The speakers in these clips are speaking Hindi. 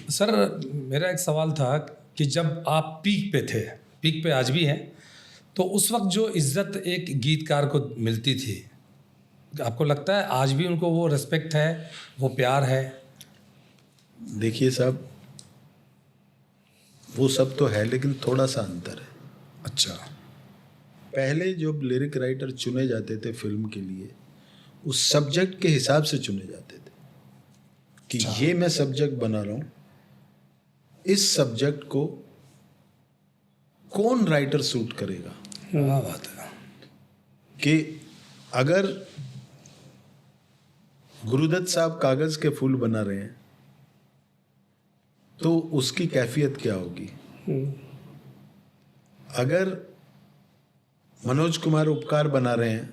सर मेरा एक सवाल था कि जब आप पीक पे थे, पीक पे आज भी हैं, तो उस वक्त जो इज्जत एक गीतकार को मिलती थी, आपको लगता है आज भी उनको वो रिस्पेक्ट है, वो प्यार है? देखिए साहब, वो सब तो है लेकिन थोड़ा सा अंतर है। अच्छा। पहले जो लिरिक राइटर चुने जाते थे फिल्म के लिए, उस सब्जेक्ट के हिसाब से चुने जाते थे कि अच्छा। ये मैं सब्जेक्ट बना रहा हूँ, इस सब्जेक्ट को कौन राइटर सूट करेगा। क्या बात है। कि अगर गुरुदत्त साहब कागज के फूल बना रहे हैं तो उसकी कैफियत क्या होगी। अगर मनोज कुमार उपकार बना रहे हैं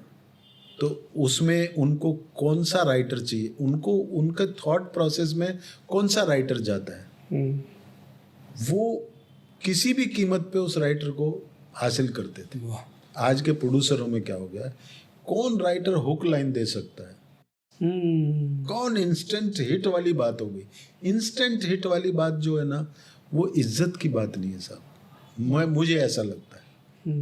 तो उसमें उनको कौन सा राइटर चाहिए, उनको उनका थॉट प्रोसेस में कौन सा राइटर जाता है, वो किसी भी कीमत पे उस राइटर को हासिल करते थे। आज के प्रोड्यूसरों में क्या हो गया है, कौन राइटर हुक लाइन दे सकता है, कौन इंस्टेंट हिट वाली बात हो गई। इंस्टेंट हिट वाली बात जो है ना, वो इज्जत की बात नहीं है साहब, मुझे ऐसा लगता है।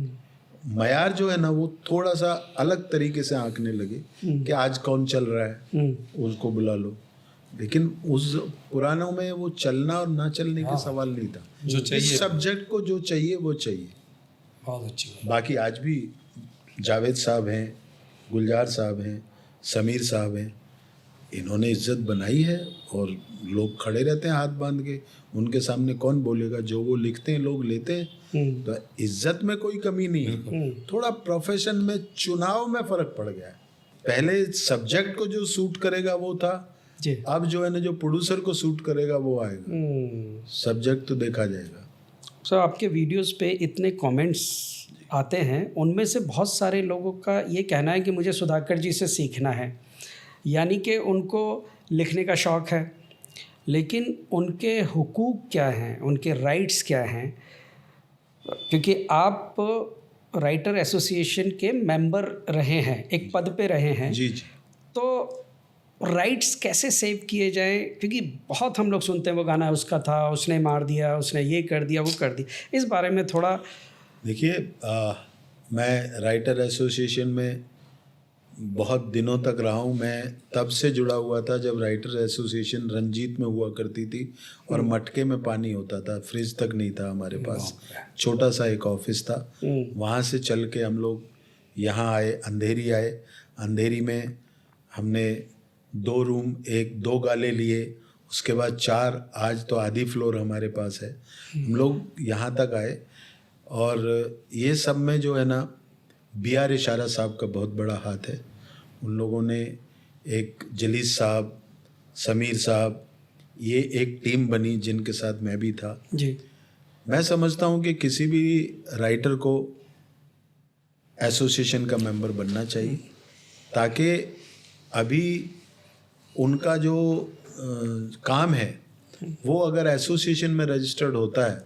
मयार जो है ना, वो थोड़ा सा अलग तरीके से आंकने लगे कि आज कौन चल रहा है उसको बुला लो, लेकिन उस पुरानों में वो चलना और ना चलने के सवाल नहीं था। जो चाहिए, इस सब्जेक्ट को जो चाहिए वो चाहिए। बहुत अच्छी बात। बाकी आज भी जावेद साहब हैं, गुलजार साहब हैं, समीर साहब हैं, इन्होंने इज्जत बनाई है और लोग खड़े रहते हैं हाथ बांध के। उनके सामने कौन बोलेगा, जो वो लिखते हैं लोग लेते हैं। तो इज्जत में कोई कमी नहीं है। थोड़ा प्रोफेशन में चुनाव में फर्क पड़ गया है। पहले सब्जेक्ट को जो सूट करेगा वो था, अब जो है ना, जो प्रोड्यूसर को सूट करेगा वो आएगा। सब्जेक्ट तो देखा जाएगा। सर, आपके वीडियोस पे इतने कमेंट्स आते हैं, उनमें से बहुत सारे लोगों का ये कहना है कि मुझे सुधाकर जी से सीखना है, यानी कि उनको लिखने का शौक़ है, लेकिन उनके हुकूक क्या हैं, उनके राइट्स क्या हैं, क्योंकि आप राइटर एसोसिएशन के मेंबर रहे हैं, एक पद पे रहे हैं। जी जी। तो राइट्स कैसे सेव किए जाएं, क्योंकि बहुत हम लोग सुनते हैं वो गाना उसका था, उसने मार दिया, उसने ये कर दिया, वो कर दिया। इस बारे में थोड़ा देखिए, मैं राइटर एसोसिएशन में बहुत दिनों तक रहा हूँ। मैं तब से जुड़ा हुआ था जब राइटर एसोसिएशन रंजीत में हुआ करती थी और मटके में पानी होता था, फ्रिज तक नहीं था हमारे पास, छोटा सा एक ऑफिस था। वहाँ से चल के हम लोग यहाँ आए, अंधेरी आए। अंधेरी में हमने 2 रूम, 2 गाले लिए, उसके बाद 4, आज तो आधी फ्लोर हमारे पास है। हम लोग यहाँ तक आए और ये सब में जो है ना, BR इशारा साहब का बहुत बड़ा हाथ है। उन लोगों ने, एक जलीस साहब, समीर साहब, ये एक टीम बनी जिनके साथ मैं भी था जी। मैं समझता हूँ कि किसी भी राइटर को एसोसिएशन का मेंबर बनना चाहिए, ताकि अभी उनका जो काम है वो अगर एसोसिएशन में रजिस्टर्ड होता है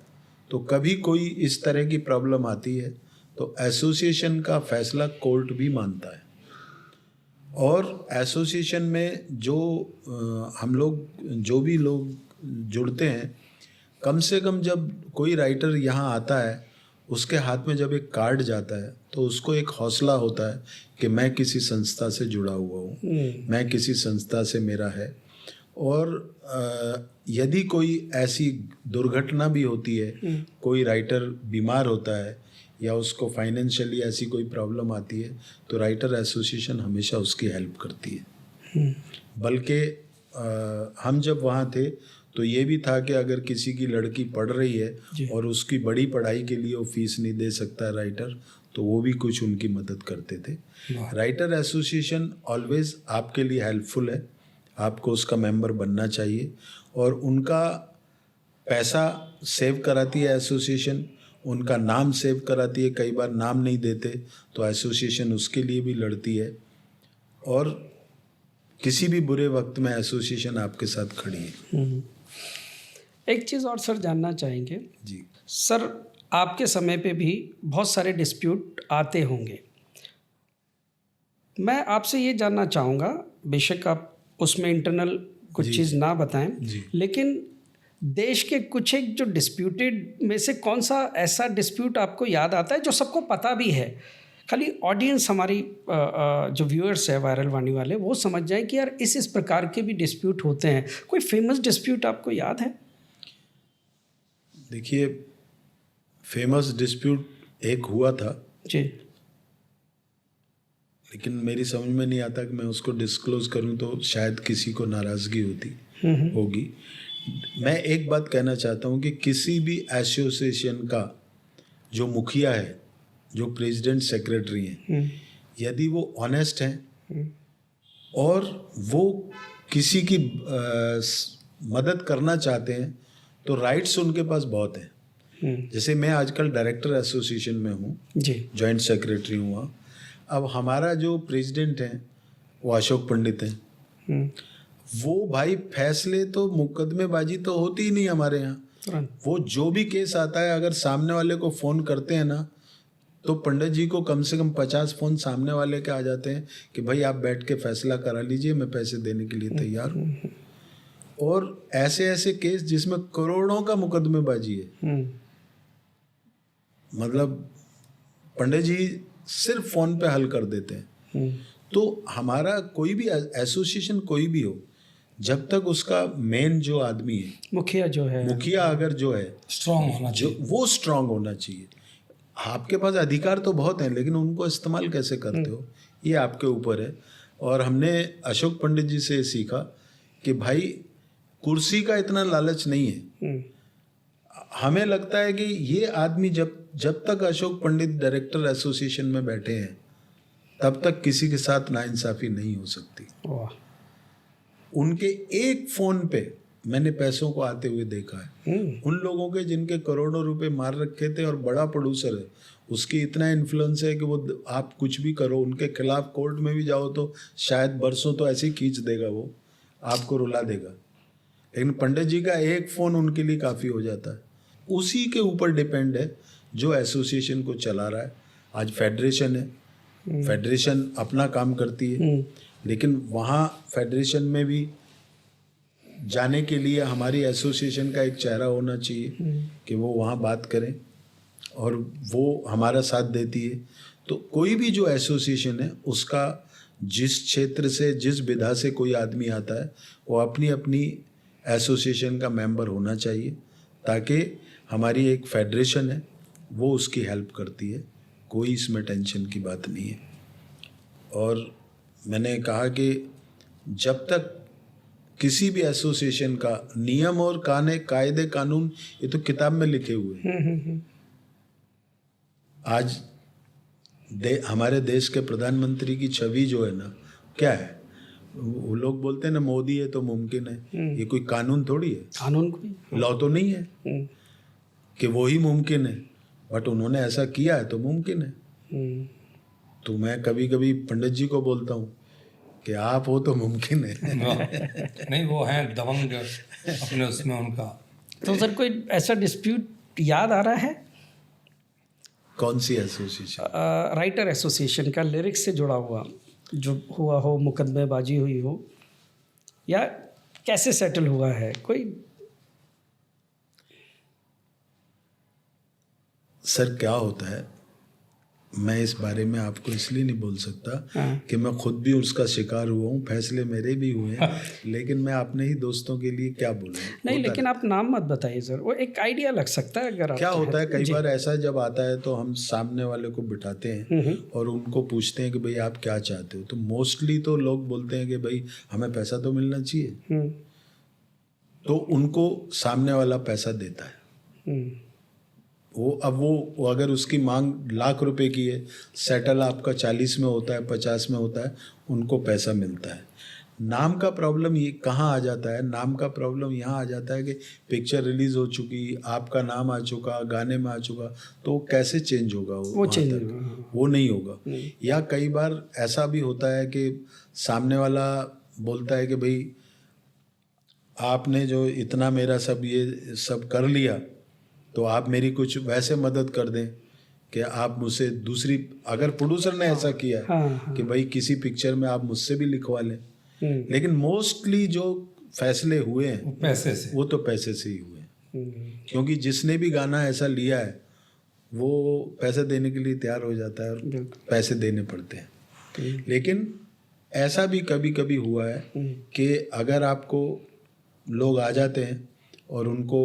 तो कभी कोई इस तरह की प्रॉब्लम आती है तो एसोसिएशन का फैसला कोर्ट भी मानता है। और एसोसिएशन में जो हम लोग, जो भी लोग जुड़ते हैं, कम से कम जब कोई राइटर यहाँ आता है, उसके हाथ में जब एक कार्ड जाता है तो उसको एक हौसला होता है कि मैं किसी संस्था से जुड़ा हुआ हूँ, मैं किसी संस्था से मेरा है। और यदि कोई ऐसी दुर्घटना भी होती है, कोई राइटर बीमार होता है या उसको फाइनेंशियली ऐसी कोई प्रॉब्लम आती है, तो राइटर एसोसिएशन हमेशा उसकी हेल्प करती है। बल्कि हम जब वहाँ थे तो ये भी था कि अगर किसी की लड़की पढ़ रही है और उसकी बड़ी पढ़ाई के लिए वो फीस नहीं दे सकता राइटर, तो वो भी कुछ उनकी मदद करते थे। राइटर एसोसिएशन ऑलवेज आपके लिए हेल्पफुल है, आपको उसका मेंबर बनना चाहिए। और उनका पैसा सेव कराती है एसोसिएशन, उनका नाम सेव कराती है। कई बार नाम नहीं देते तो एसोसिएशन उसके लिए भी लड़ती है, और किसी भी बुरे वक्त में एसोसिएशन आपके साथ खड़ी है। एक चीज़ और सर जानना चाहेंगे जी सर, आपके समय पे भी बहुत सारे डिस्प्यूट आते होंगे। मैं आपसे ये जानना चाहूँगा, बेशक आप उसमें इंटरनल कुछ चीज़ ना बताएं, लेकिन देश के कुछ एक जो डिस्प्यूटेड में से कौन सा ऐसा डिस्प्यूट आपको याद आता है जो सबको पता भी है, खाली ऑडियंस हमारी जो व्यूअर्स है वायरल वाणी वाले वो समझ जाए कि यार इस प्रकार के भी डिस्प्यूट होते हैं? कोई फेमस डिस्प्यूट आपको याद है? देखिए, फेमस डिस्प्यूट एक हुआ था जी। लेकिन मेरी समझ में नहीं आता कि मैं उसको डिस्क्लोज करूं तो शायद किसी को नाराज़गी होगी। मैं एक बात कहना चाहता हूं कि किसी भी एसोसिएशन का जो मुखिया है, जो प्रेसिडेंट सेक्रेटरी हैं, यदि वो ऑनेस्ट हैं और वो किसी की मदद करना चाहते हैं तो राइट्स उनके पास बहुत हैं। जैसे मैं आजकल डायरेक्टर एसोसिएशन में हूँ जी, जॉइंट सेक्रेटरी हुआ। अब हमारा जो प्रेसिडेंट हैं वो अशोक पंडित हैं। वो भाई फैसले तो मुकदमेबाजी तो होती ही नहीं हमारे यहाँ। तुरंत वो जो भी केस आता है अगर सामने वाले को फ़ोन करते हैं ना तो पंडित जी को कम से कम 50 फ़ोन सामने वाले के आ जाते हैं कि भाई आप बैठ के फैसला करा लीजिए, मैं पैसे देने के लिए तैयार हूँ। और ऐसे ऐसे केस जिसमें करोड़ों का मुकदमेबाजी है, मतलब पंडित जी सिर्फ फ़ोन पे हल कर देते हैं। तो हमारा कोई भी एसोसिएशन कोई भी हो, जब तक उसका मेन जो आदमी है, मुखिया अगर जो है स्ट्रांग होना जो चाहिए। वो स्ट्रांग होना चाहिए। आपके पास अधिकार तो बहुत हैं लेकिन उनको इस्तेमाल कैसे करते हो ये आपके ऊपर है। और हमने अशोक पंडित जी से सीखा कि भाई कुर्सी का इतना लालच नहीं है। हमें लगता है कि ये आदमी जब तक अशोक पंडित डायरेक्टर एसोसिएशन में बैठे हैं तब तक किसी के साथ नाइंसाफ़ी नहीं हो सकती। उनके एक फ़ोन पे मैंने पैसों को आते हुए देखा है। उन लोगों के जिनके करोड़ों रुपए मार रखे थे और बड़ा प्रोड्यूसर है, उसकी इतना इन्फ्लुएंस है कि वो आप कुछ भी करो उनके खिलाफ कोर्ट में भी जाओ तो शायद बरसों तो ऐसे ही खींच देगा, वो आपको रुला देगा। लेकिन पंडित जी का एक फ़ोन उनके लिए काफ़ी हो जाता है। उसी के ऊपर डिपेंड है जो एसोसिएशन को चला रहा है। आज फेडरेशन है, फेडरेशन अपना काम करती है, लेकिन वहाँ फेडरेशन में भी जाने के लिए हमारी एसोसिएशन का एक चेहरा होना चाहिए कि वो वहाँ बात करें और वो हमारा साथ देती है। तो कोई भी जो एसोसिएशन है उसका जिस क्षेत्र से जिस विधा से कोई आदमी आता है वो अपनी अपनी एसोसिएशन का मेंबर होना चाहिए, ताकि हमारी एक फेडरेशन है वो उसकी हेल्प करती है। कोई इसमें टेंशन की बात नहीं है। और मैंने कहा कि जब तक किसी भी एसोसिएशन का नियम और कायदे कानून ये तो किताब में लिखे हुए हैं। आज हमारे देश के प्रधानमंत्री की छवि जो है ना, क्या है, वो लोग बोलते हैं ना मोदी है तो मुमकिन है। ये कोई कानून थोड़ी है, कानून लॉ तो नहीं है कि वो ही मुमकिन है, बट उन्होंने ऐसा किया है तो मुमकिन है। तो मैं कभी कभी पंडित जी को बोलता हूँ कि आप हो तो मुमकिन है। नहीं, वो हैं दबंग अपने उसमें उनका। तो सर कोई ऐसा डिस्प्यूट याद आ रहा है? कौन सी एसोसिएशन? राइटर एसोसिएशन का, लिरिक्स से जुड़ा हुआ जो हुआ हो, मुकदमेबाजी हुई हो, या कैसे सेटल हुआ है कोई? सर क्या होता है, मैं इस बारे में आपको इसलिए नहीं बोल सकता कि मैं खुद भी उसका शिकार हुआ हूँ, फैसले मेरे भी हुए हैं, लेकिन मैं अपने ही दोस्तों के लिए क्या बोलूँ। नहीं, लेकिन आप नाम मत बताइए सर, वो एक आइडिया लग सकता है अगर क्या होता है कई बार ऐसा जब आता है तो हम सामने वाले को बिठाते हैं और उनको पूछते हैं कि भाई आप क्या चाहते हो, तो मोस्टली तो लोग बोलते हैं कि भाई हमें पैसा तो मिलना चाहिए। तो उनको सामने वाला पैसा देता है। वो अगर उसकी मांग लाख रुपए की है, सेटल आपका 40 में होता है, 50 में होता है, उनको पैसा मिलता है। नाम का प्रॉब्लम ये कहाँ आ जाता है? नाम का प्रॉब्लम यहाँ आ जाता है कि पिक्चर रिलीज हो चुकी, आपका नाम आ चुका, गाने में आ चुका, तो वो कैसे चेंज होगा? वो चेंज वो नहीं होगा। या कई बार ऐसा भी होता है कि सामने वाला बोलता है कि भाई आपने जो इतना मेरा सब ये सब कर लिया तो आप मेरी कुछ वैसे मदद कर दें कि आप मुझसे दूसरी, अगर प्रोड्यूसर ने ऐसा किया कि भाई किसी पिक्चर में आप मुझसे भी लिखवा लें। लेकिन मोस्टली जो फैसले हुए हैं पैसे से। वो तो पैसे से ही हुए हैं, क्योंकि जिसने भी गाना ऐसा लिया है वो पैसे देने के लिए तैयार हो जाता है और पैसे देने पड़ते हैं। लेकिन ऐसा भी कभी कभी हुआ है कि अगर आपको लोग आ जाते हैं और उनको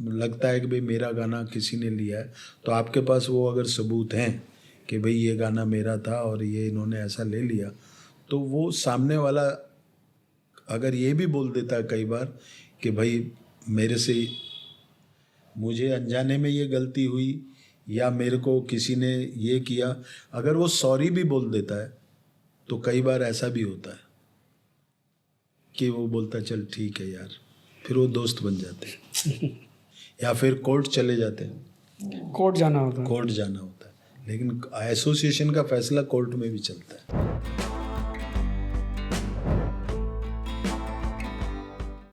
लगता है कि भाई मेरा गाना किसी ने लिया है, तो आपके पास वो अगर सबूत हैं कि भाई ये गाना मेरा था और ये इन्होंने ऐसा ले लिया, तो वो सामने वाला अगर ये भी बोल देता है कई बार कि भाई मेरे से मुझे अनजाने में ये गलती हुई या मेरे को किसी ने ये किया, अगर वो सॉरी भी बोल देता है तो कई बार ऐसा भी होता है कि वो बोलता चल ठीक है यार, फिर वो दोस्त बन जाते हैं या फिर कोर्ट चले जाते हैं। कोर्ट जाना होता है। कोर्ट जाना होता है, लेकिन एसोसिएशन का फैसला कोर्ट में भी चलता है।